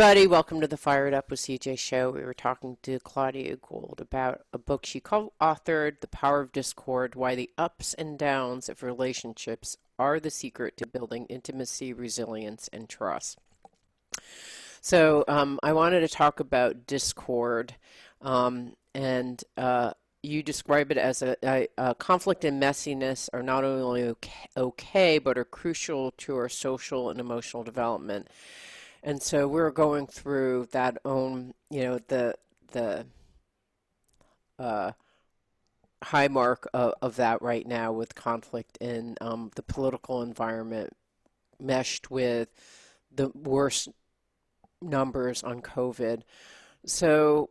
everybody. Welcome to the Fired Up with CJ show. We were talking to Claudia Gould about a book she co-authored, The Power of Discord, Why the Ups and Downs of Relationships Are the Secret to Building Intimacy, Resilience, and Trust. So I wanted to talk about discord, and you describe it as a conflict and messiness are not only okay, but are crucial to our social and emotional development. And so we're going through that own, the uh, high mark of that right now with conflict in the political environment meshed with the worst numbers on COVID. So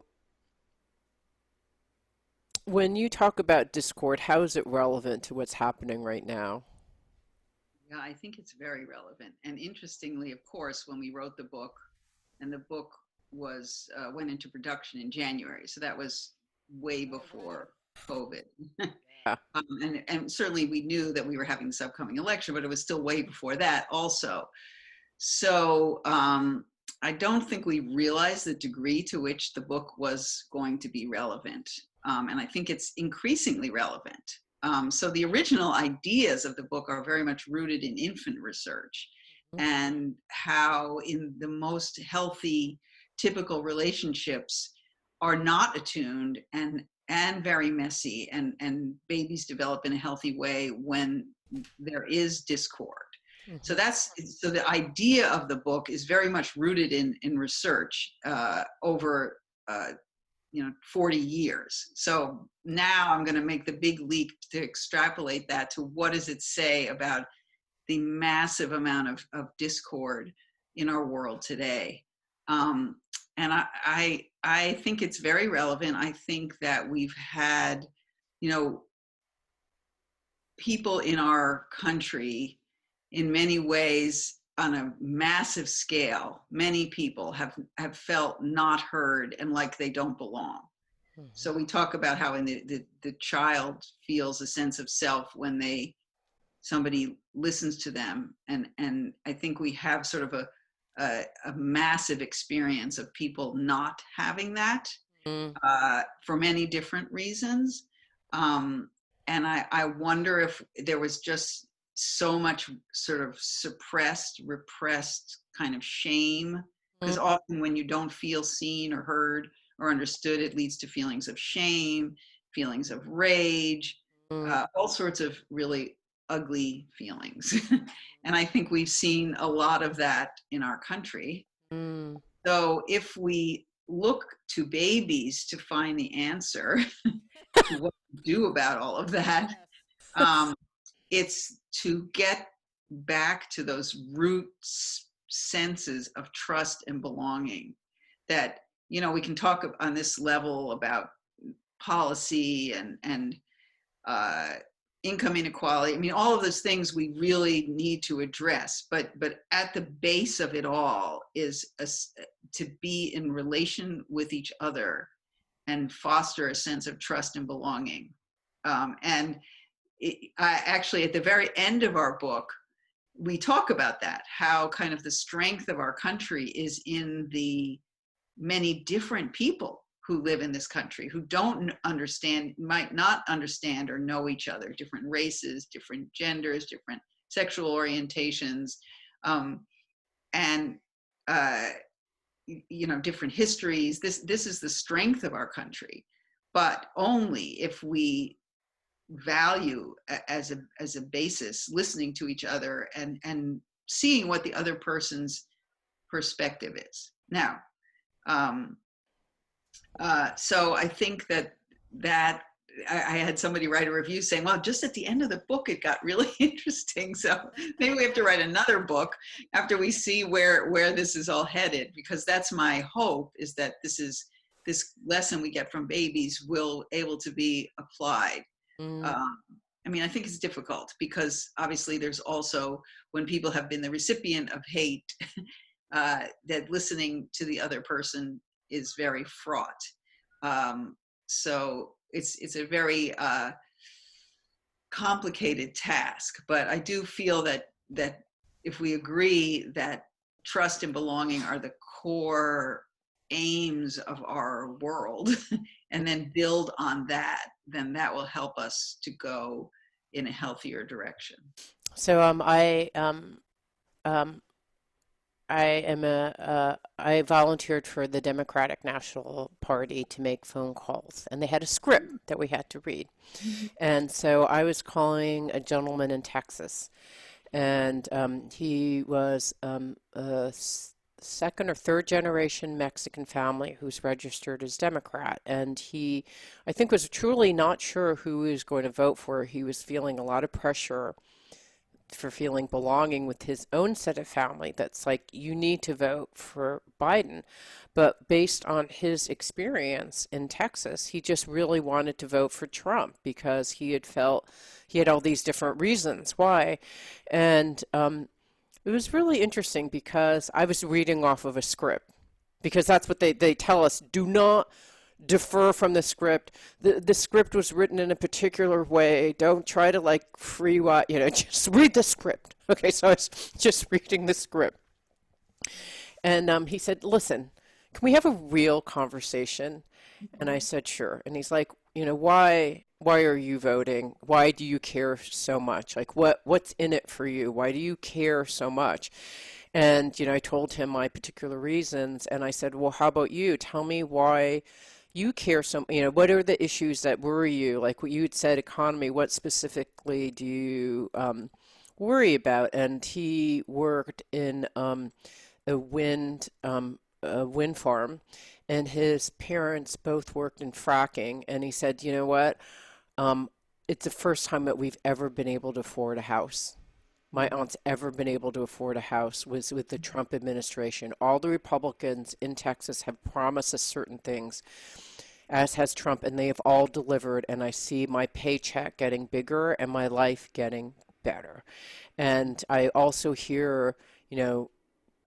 when you talk about discord, how is it relevant to what's happening right now? Yeah, I think it's very relevant. And interestingly, of course, when we wrote the book, and the book was went into production in January, so that was way before COVID. Yeah. And certainly we knew that we were having this upcoming election, but it was still way before that also. So I don't think we realized the degree to which the book was going to be relevant. And I think it's increasingly relevant. So the original ideas of the book are very much rooted in infant research and how in the most healthy, typical relationships are not attuned and very messy, and babies develop in a healthy way when there is discord. So Mhm. that's so the idea of the book is very much rooted in research over 40 years. So now I'm going to make the big leap to extrapolate that to what does it say about the massive amount of discord in our world today. And I think it's very relevant. I think that we've had, you know, people in our country in many ways on a massive scale. Many people have felt not heard and like they don't belong. So Mhm. we talk about how in the child feels a sense of self when somebody listens to them, and I think we have sort of a massive experience of people not having that Mhm. for many different reasons. Um, and I wonder if there was just so much sort of suppressed, repressed kind of shame, because often when you don't feel seen or heard or understood, it leads to feelings of shame, feelings of rage, Mhm. all sorts of really ugly feelings. And I think we've seen a lot of that in our country. Mhm. So if we look to babies to find the answer to what to do about all of that, um, it's to get back to those root senses of trust and belonging that, we can talk on this level about policy and uh, income inequality. I mean, all of those things we really need to address. But at the base of it all is to be in relation with each other and foster a sense of trust and belonging. And I actually, at the very end of our book, we talk about that, how kind of the strength of our country is in the many different people who live in this country who don't understand, might not understand or know each other, different races, different genders, different sexual orientations, um, and uh, different histories. This is the strength of our country, but only if we value as a basis listening to each other and seeing what the other person's perspective is. Now, um, so I think that I had somebody write a review saying, well, just at the end of the book, it got really interesting. So maybe we have to write another book after we see where this is all headed, because that's my hope, is that this lesson we get from babies will able to be applied. Mhm. Um, I mean, I think it's difficult because obviously there's also, when people have been the recipient of hate, that listening to the other person is very fraught. So it's a very complicated task, but I do feel that if we agree that trust and belonging are the core aims of our world and then build on that, then that will help us to go in a healthier direction. So um, I volunteered for the Democratic National Party to make phone calls, and they had a script that we had to read. Mhm. And so I was calling a gentleman in Texas, and he was second or third generation Mexican family who's registered as Democrat. And he, I think, was truly not sure who he was going to vote for. He was feeling a lot of pressure for feeling belonging with his own set of family that's like, you need to vote for Biden. But based on his experience in Texas, he just really wanted to vote for Trump because he had felt he had all these different reasons why. And it was really interesting because I was reading off of a script because that's what they tell us, do not defer from the script. The script was written in a particular way. Don't try to like free what, just read the script. Okay, so I was just reading the script. And he said, listen, can we have a real conversation? And I said, sure. And he's like, why are you voting? Why do you care so much? Like what's in it for you? Why do you care so much? And I told him my particular reasons, and I said, well, how about you? Tell me why you care so, what are the issues that worry you? Like what you had said, economy, what specifically do you worry about? And he worked in a wind farm, and his parents both worked in fracking. And he said, you know what? Um, it's the first time that we've ever been able to afford a house. My Mhm. aunt's ever been able to afford a house was with the Trump administration. All the Republicans in Texas have promised us certain things, as has Trump, and they have all delivered. And I see my paycheck getting bigger and my life getting better. And I also hear, you know,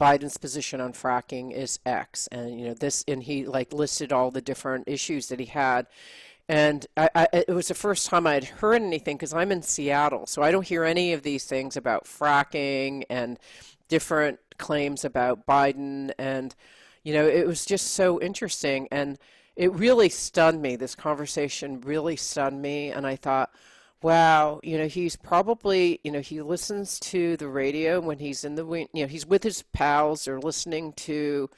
Biden's position on fracking is X, and this, and he like listed all the different issues that he had, and it was the first time I'd heard anything because I'm in Seattle, so I don't hear any of these things about fracking and different claims about Biden. And, it was just so interesting. And it really stunned me. This conversation really stunned me. And I thought, wow, he's probably, he listens to the radio when he's in the, he's with his pals or listening to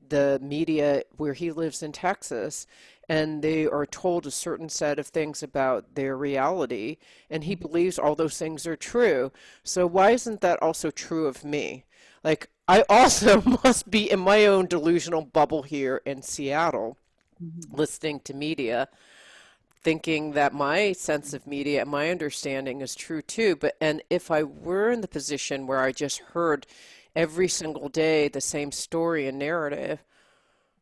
the media where he lives in Texas, and they are told a certain set of things about their reality, and he believes all those things are true. So why isn't that also true of me? Like, I also must be in my own delusional bubble here in Seattle, Mhm. listening to media, thinking that my sense of media and my understanding is true too. But, and if I were in the position where I just heard every single day the same story and narrative,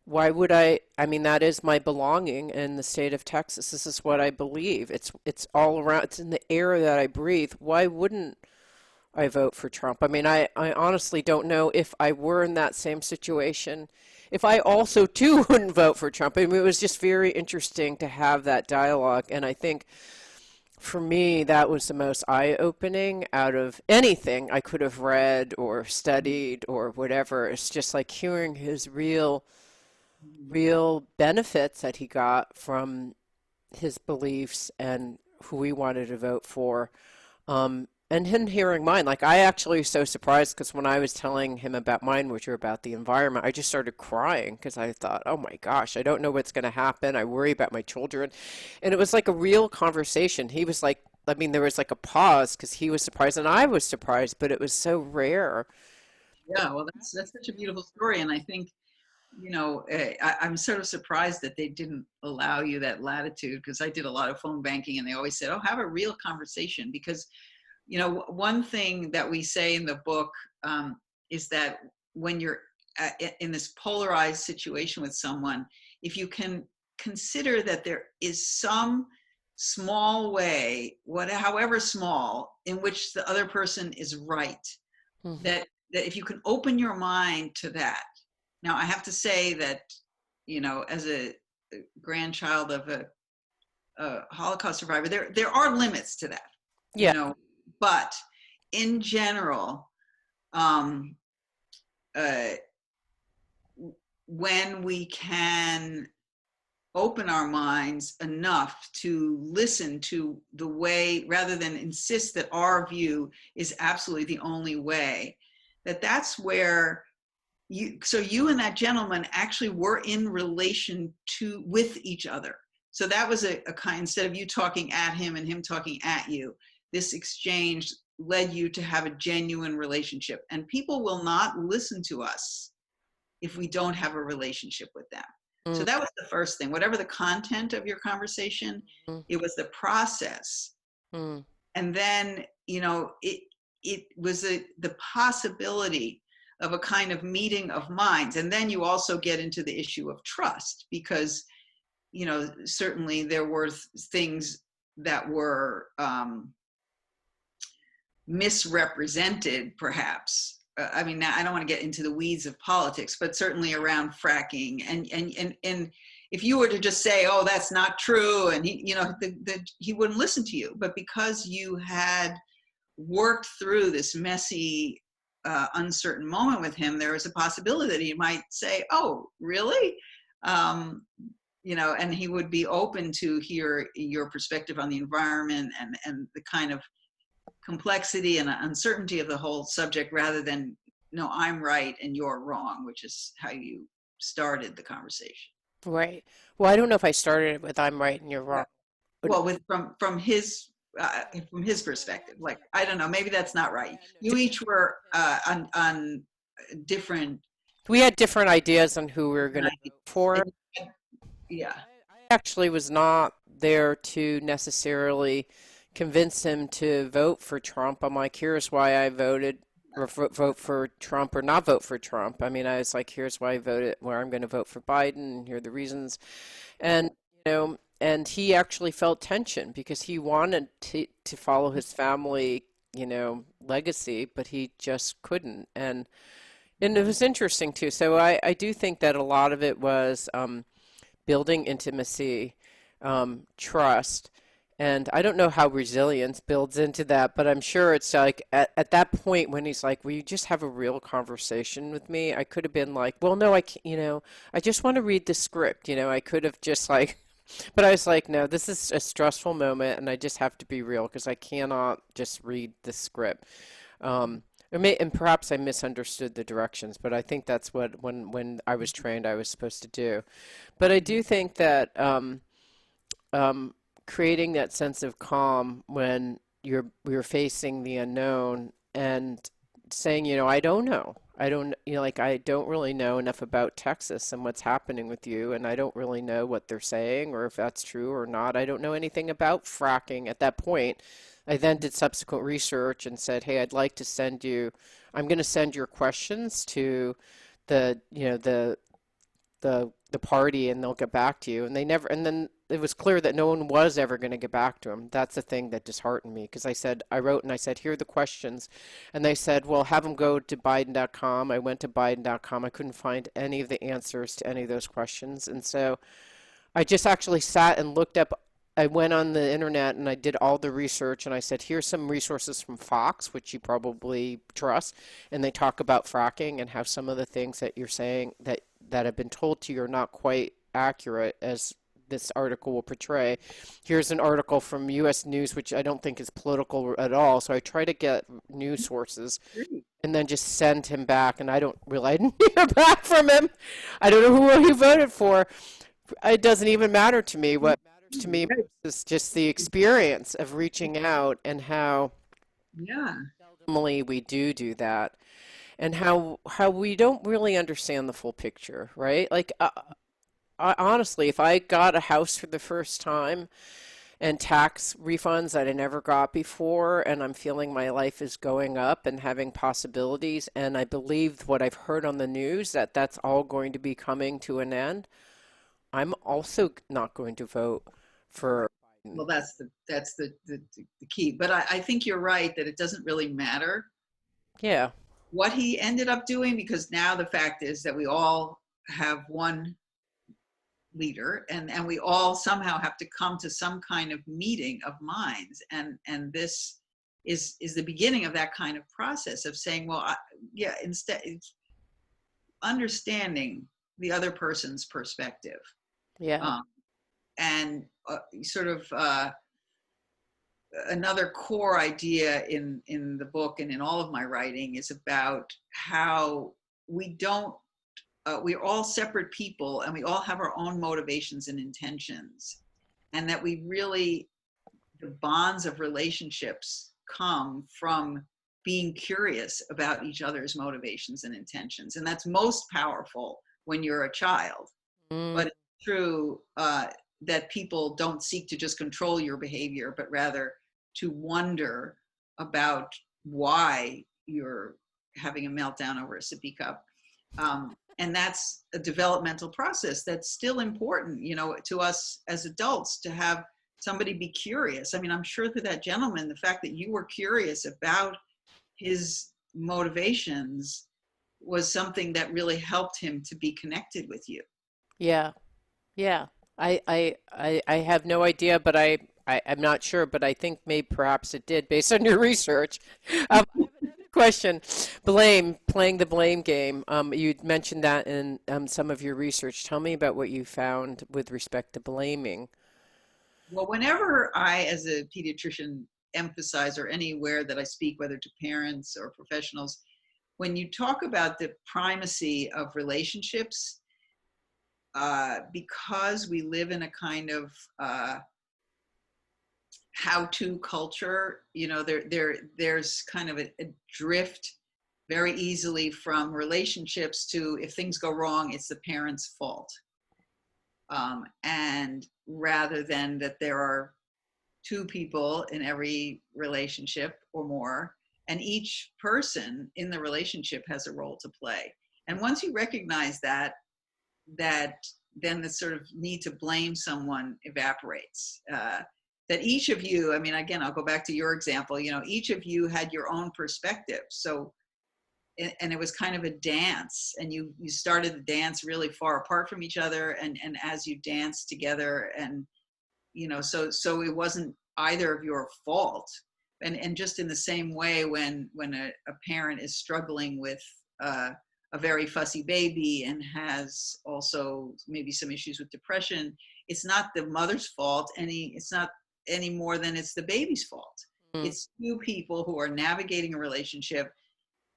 why would I? I mean, that is my belonging in the state of Texas. This is what I believe. It's all around. It's in the air that I breathe. Why wouldn't I vote for Trump? I mean, I honestly don't know if I were in that same situation, if I also too wouldn't vote for Trump. I mean, it was just very interesting to have that dialogue, and I think for me that was the most eye-opening out of anything I could have read or studied or whatever. It's just like hearing his Mhm. real benefits that he got from his beliefs and who he wanted to vote for. And him hearing mine, like I actually was so surprised because when I was telling him about mine, which were about the environment, I just started crying because I thought, oh my gosh, I don't know what's going to happen. I worry about my children. And it was like a real conversation. He was like, I mean, there was like a pause because he was surprised and I was surprised, but it was so rare. Yeah, well, that's such a beautiful story, and I think I'm sort of surprised that they didn't allow you that latitude because I did a lot of phone banking, and they always said, "Oh, have a real conversation," because one thing that we say in the book is that when you're in this polarized situation with someone, if you can consider that there is some small way, however small, in which the other person is right, Hmm. that if you can open your mind to that. Now, I have to say that, as a grandchild of a Holocaust survivor, there are limits to that, you Yeah. know, but in general, um, uh, when we can open our minds enough to listen to the way, rather than insist that our view is absolutely the only way, that's where you and that gentleman actually were in relation to with each other. So that was a kind, instead of you talking at him and him talking at you, this exchange led you to have a genuine relationship. And people will not listen to us if we don't have a relationship with them. So Mm, that was the first thing. Whatever the content of your conversation, mm, it was the process. mm. And then, it was the possibility of a kind of meeting of minds. And then you also get into the issue of trust, because, certainly there were things that were misrepresented, perhaps. I mean, now I don't want to get into the weeds of politics, but certainly around fracking, and if you were to just say, "Oh, that's not true," and he wouldn't listen to you. But because you had worked through this messy, uncertain moment with him, there was a possibility that he might say, "Oh, really?" Um, and he would be open to hear your perspective on the environment and the kind of complexity and uncertainty of the whole subject, rather than, no, I'm right and you're wrong, which is how you started the conversation. Right. Well, I don't know if I started it with "I'm right and you're Yeah. wrong." But Well, from his perspective, like, I don't know, maybe that's not right. You di- each were on different we had different ideas on who we were going to ideas. vote for. And yeah, I actually was not there to necessarily convince him to vote for Trump. I'm like, here's why I voted, or vote for Trump or not vote for Trump. I mean, I was like, here's why I voted, where I'm going to vote for Biden, and here are the reasons. And, and he actually felt tension because he wanted to follow his family, legacy, but he just couldn't. And it was interesting too. So I do think that a lot of it was building intimacy, trust. And I don't know how resilience builds into that, but I'm sure it's like at that point when he's like, "Will you just have a real conversation with me?" I could have been like, "Well, no, I can't, I just want to read the script." I could have just like, but I was like, "No, this is a stressful moment and I just have to be real because I cannot just read the script." And perhaps I misunderstood the directions, but I think that's what when I was trained I was supposed to do. But I do think that um, creating that sense of calm when you're facing the unknown and saying, I don't know. I don't, like I don't really know enough about Texas and what's happening with you, and I don't really know what they're saying or if that's true or not. I don't know anything about fracking at that point. I then did subsequent research and said, "Hey, I'd like to send you, I'm going to send your questions to the party and they'll get back to you." And they never, and then it was clear that no one was ever going to get back to him. That's the thing that disheartened me because I wrote and I said, "Here are the questions." And they said, "Well, have them go to Biden.com." I went to Biden.com. I couldn't find any of the answers to any of those questions. And so I just actually sat and looked up. I went on the internet and I did all the research and I said, "Here's some resources from Fox, which you probably trust." And they talk about fracking and how some of the things that you're saying that have been told to you are not quite accurate as this article will portray. Here's an article from US News, which I don't think is political at all. So I try to get news sources great. and then just send him back. And I don't really, I didn't hear back from him. I don't know who he voted for. It doesn't even matter to me. What matters to me Right. most is just the experience of reaching out and how Yeah. normally we do that and how we don't really understand the full picture, right? Like honestly, if I got a house for the first time and tax refunds that I never got before, and I'm feeling my life is going up and having possibilities, and I believe what I've heard on the news that that's all going to be coming to an end, I'm also not going to vote for Biden. Well, that's the key. But I think you're right that it doesn't really matter Yeah. what he ended up doing, because now the fact is that we all have one leader, and we all somehow have to come to some kind of meeting of minds, and this is the beginning of that kind of process of saying, well, yeah, instead understanding the other person's perspective. Yeah. Um, and sort of another core idea in the book and in all of my writing is about how we don't we're all separate people and we all have our own motivations and intentions, and that we really, the bonds of relationships come from being curious about each other's motivations and intentions, and that's most powerful when you're a child. But Mm, it's true that people don't seek to just control your behavior, but rather to wonder about why you're having a meltdown over a sippy cup. And that's a developmental process that's still important, you know, to us as adults, to have somebody be curious. I mean, I'm sure that that gentleman, the fact that you were curious about his motivations was something that really helped him to be connected with you. yeah. Yeah. I have no idea, but I'm not sure, but I think maybe perhaps it did based on your research. I have another question. Blame, playing the blame game. You mentioned that in some of your research. Tell me about what you found with respect to blaming. Well, whenever I, as a pediatrician, emphasize, or anywhere that I speak, whether to parents or professionals, when you talk about the primacy of relationships, because we live in a kind of how-to culture, you know, there's kind of a drift very easily from relationships to, if things go wrong, it's the parent's fault. And rather than that there are two people in every relationship or more, and each person in the relationship has a role to play. And once you recognize that, that then the sort of need to blame someone evaporates. That each of you, I mean, again, I'll go back to your example, you know, each of you had your own perspective. So, and it was kind of a dance, and you started the dance really far apart from each other, and as you danced together, and you know, so it wasn't either of your fault. And just in the same way, when a parent is struggling with a very fussy baby and has also maybe some issues with depression, it's not the mother's fault it's not any more than it's the baby's fault. Mm, It's two people who are navigating a relationship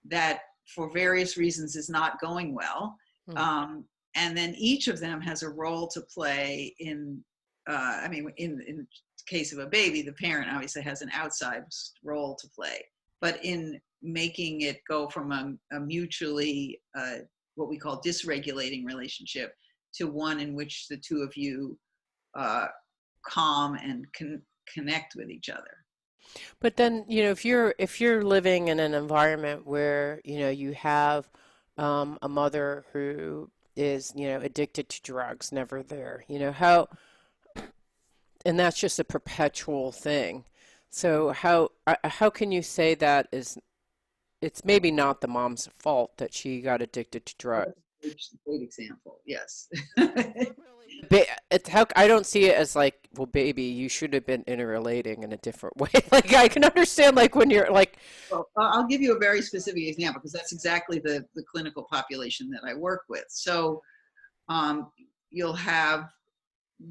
that for various reasons is not going well. mm. um, and then each of them has a role to play in I mean, in the case of a baby, the parent obviously has an outside role to play, but in making it go from a mutually what we call dysregulating relationship to one in which the two of you uh, calm and connect with each other. But then, if you're living in an environment where, you have a mother who is, addicted to drugs, never there, and that's just a perpetual thing. So how can you say that is it's maybe not the mom's fault that she got addicted to Oh, drugs? that's a great example. Yes. It's how I don't see it as like, well, baby, you should have been interrelating in a different way. Like I can understand, like when you're like, Well, I'll give you a very specific example because that's exactly the clinical population that I work with. So um, you'll have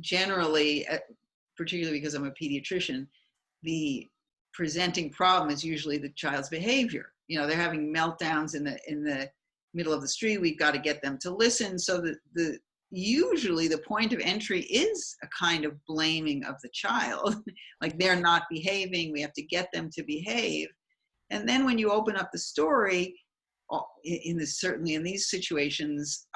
generally, particularly because I'm a pediatrician, the presenting problem is usually the child's behavior. You know, they're having meltdowns in the middle of the street. We've got to get them to listen. So the usually the point of entry is a kind of blaming of the child, like they're not behaving. We have to get them to behave. And then when you open up the story, in this, certainly in these situations,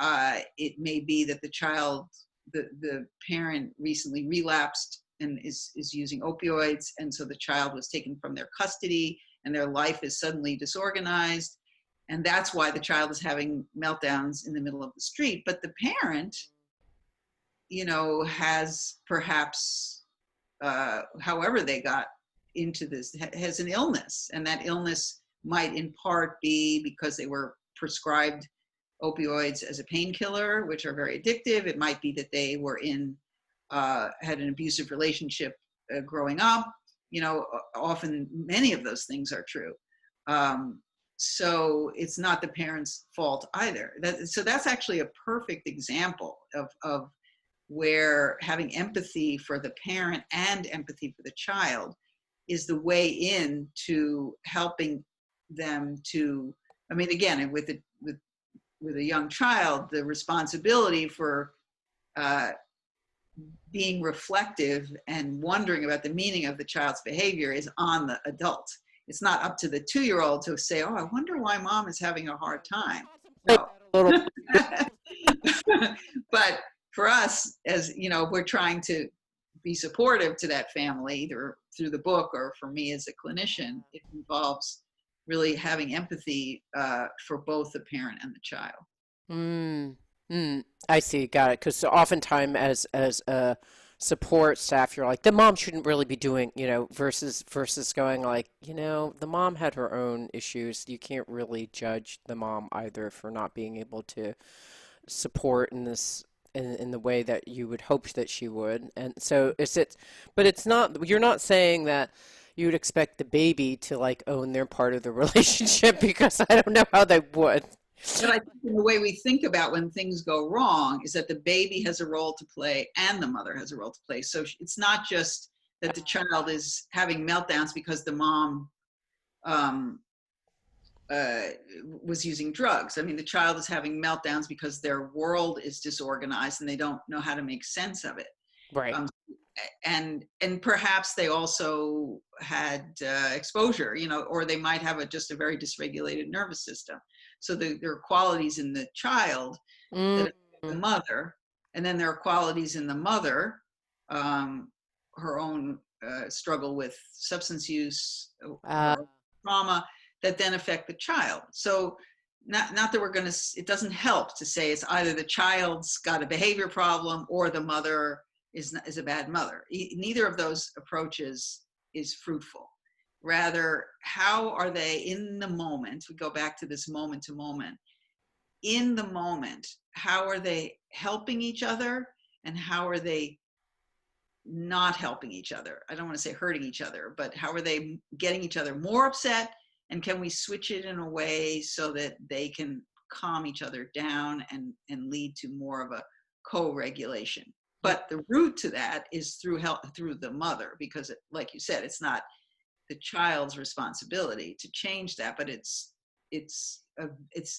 it may be that the parent recently relapsed and is using opioids, and so the child was taken from their custody, and their life is suddenly disorganized, and that's why the child is having meltdowns in the middle of the street. But the parent, you know, has perhaps, however they got into this, has an illness, and that illness might in part be because they were prescribed opioids as a painkiller, which are very addictive. It might be that they were had an abusive relationship growing up. You know, often many of those things are true. Um, so it's not the parents' fault either. So that's actually a perfect example of where having empathy for the parent and empathy for the child is the way in to helping them to, I mean, again, with a young child, the responsibility for uh, being reflective and wondering about the meaning of the child's behavior is on the adult. It's not up to the 2-year-old to say, oh, I wonder why mom is having a hard time. Contemplate No. that a little. But for us, as you know, we're trying to be supportive to that family, either through the book or for me as a clinician, it involves really having empathy for both the parent and the child. Mm, I see, got it. Because oftentimes, as a support staff, you're like, the mom shouldn't really be doing, versus going like, the mom had her own issues. You can't really judge the mom either for not being able to support in the way that you would hope that she would. And so but it's not, you're not saying that you would expect the baby to like own their part of the relationship because I don't know how they would. But I think the way we think about when things go wrong is that the baby has a role to play and the mother has a role to play. So it's not just that the child is having meltdowns because the mom um, uh, was using drugs. I mean, the child is having meltdowns because their world is disorganized and they don't know how to make sense of it. Right. Um, and perhaps they also had exposure, or they might have just a very dysregulated nervous system. So there are qualities in the child that Mm, affect the mother, and then there are qualities in the mother, um, her own struggle with substance use, uh, her own trauma, that then affect the child. So not that it doesn't help to say it's either the child's got a behavior problem or the mother is a bad mother. Neither of those approaches is fruitful. Rather, how are they in the moment? We go back to this moment to moment. In the moment, how are they helping each other and how are they not helping each other? I don't want to say hurting each other, but how are they getting each other more upset? And can we switch it in a way so that they can calm each other down and lead to more of a co-regulation? But the root to that is through the mother, because like you said, it's not the child's responsibility to change that, but it's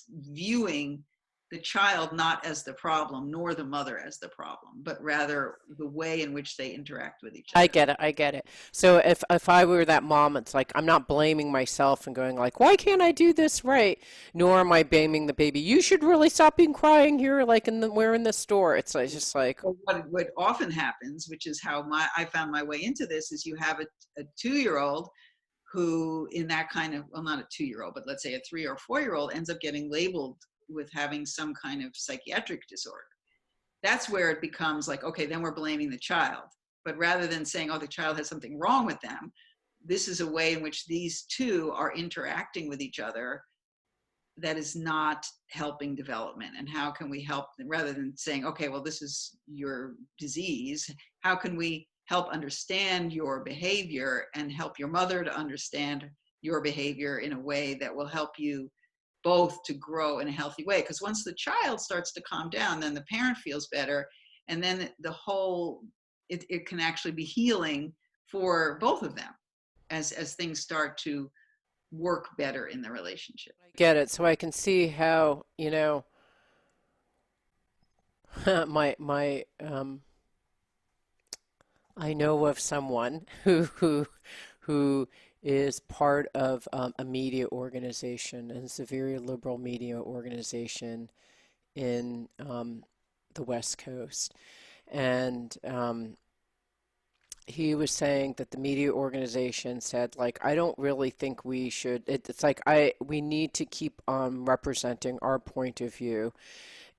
viewing the child not as the problem nor the mother as the problem, but rather the way in which they interact with each I other. get it. I get it. So if I were that mom, it's like I'm not blaming myself and going like, why can't I do this right? Nor am I blaming the baby. You should really stop being crying here, like we're in the store. It's just like, So what often happens, which is how I found my way into this, is you have a 2-year-old who in that kind of, well, not a 2-year-old, but let's say a 3 or 4-year-old ends up getting labeled with having some kind of psychiatric disorder. That's where it becomes like, okay, then we're blaming the child. But rather than saying, oh, the child has something wrong with them, this is a way in which these two are interacting with each other that is not helping development. And how can we help them, rather than saying, okay, well, this is your disease, how can we help understand your behavior and help your mother to understand your behavior in a way that will help you both to grow in a healthy way? Because once the child starts to calm down, then the parent feels better, and then it can actually be healing for both of them as things start to work better in the relationship. I get it. So I can see how, my I know of someone who is part of a media organization, and it's a very liberal media organization in the West Coast. And he was saying that the media organization said, like, I don't really think we should. It's like we need to keep representing our point of view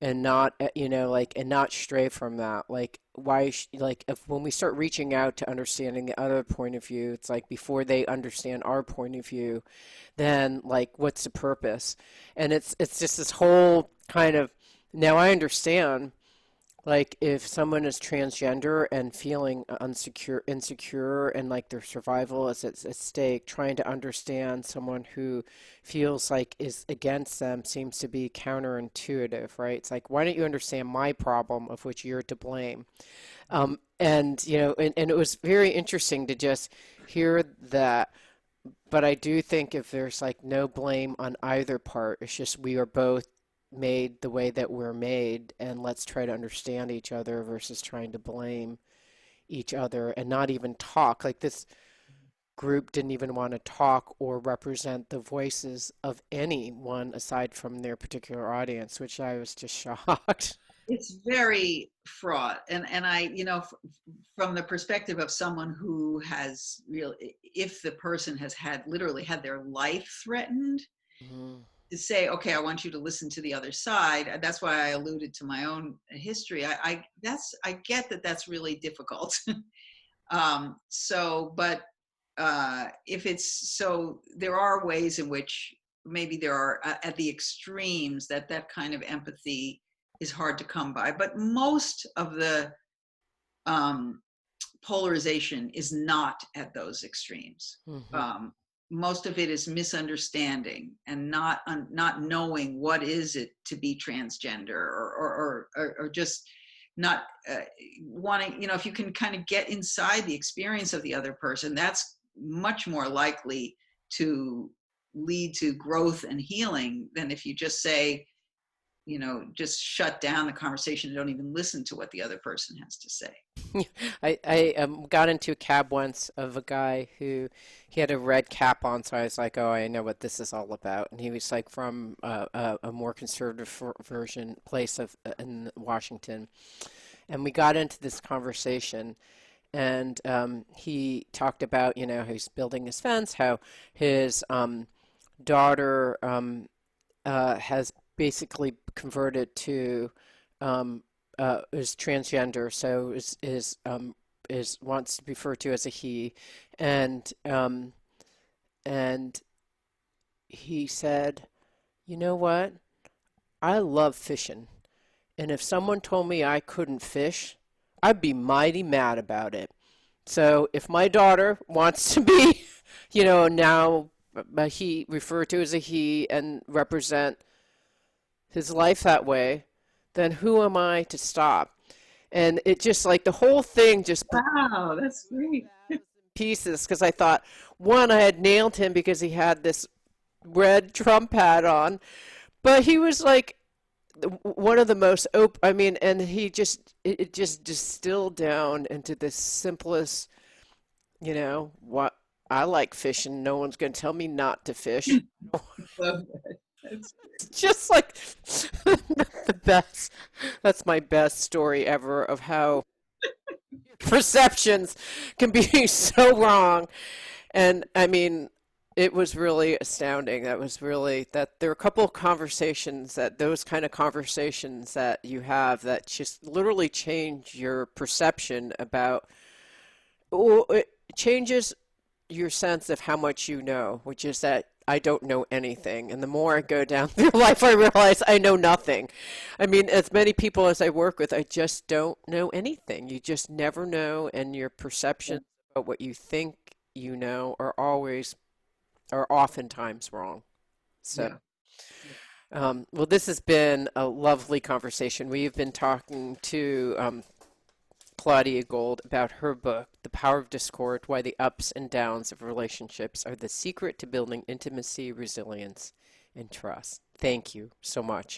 and not like and not stray from that, like like if when we start reaching out to understanding the other point of view, it's like before they understand our point of view, then like what's the purpose? And it's just this whole kind of, now I understand Like if someone is transgender and feeling insecure, and like their survival is at stake, trying to understand someone who feels like is against them seems to be counterintuitive, right? It's like, why don't you understand my problem of which you're to blame? And and it was very interesting to just hear that. But I do think if there's like no blame on either part, it's just we are both made the way that we're made, and let's try to understand each other versus trying to blame each other and not even talk. Like this group didn't even want to talk or represent the voices of anyone aside from their particular audience, which I was just shocked. It's very fraught, and I, from the perspective of someone who has real, if the person has had literally had their life threatened, Mhm. to say, okay, I want you to listen to the other side. That's why I alluded to my own history. I get that that's really difficult. But if it's so, there are ways in which maybe there are at the extremes that kind of empathy is hard to come by. But most of the um, polarization is not at those extremes. Mhm. Um, Most of it is misunderstanding and not knowing what is it to be transgender, or just not wanting. If you can kind of get inside the experience of the other person, that's much more likely to lead to growth and healing than if you just say, just shut down the conversation and don't even listen to what the other person has to say. I got into a cab once of a guy who he had a red cap on, so I was like, "Oh, I know what this is all about." And he was like from a more conservative version place of in Washington, and we got into this conversation, and he talked about how he's building his fence, how his daughter has basically converted to is transgender, so is wants to be referred to as a he, and and he said, you know what? I love fishing, and if someone told me I couldn't fish, I'd be mighty mad about it. So if my daughter wants to be, now he referred to as a he and represent his life that way, then who am I to stop? And it just like the whole thing just broke Wow, that's great. to pieces because I thought, one, I had nailed him because he had this red Trump hat on, but he was like one of the most open. I mean, and he just it just distilled down into the simplest, what I like fishing. No one's going to tell me not to fish. Love that. That's Just like the best. That's my best story ever of how perceptions can be so wrong. And I mean, it was really astounding. That was really that there are a couple of conversations that those kind of conversations that you have that just literally change your perception about, well, it changes your sense of how much you know, which is that I don't know anything. And the more I go down through life, I realize I know nothing. I mean, as many people as I work with, I just don't know anything. You just never know, and your perceptions about what you think you know are oftentimes wrong. So, yeah. well, this has been a lovely conversation. We've been talking to Claudia Gold about her book, The Power of Discord: Why the Ups and Downs of Relationships Are the Secret to Building Intimacy, Resilience, and Trust. Thank you so much.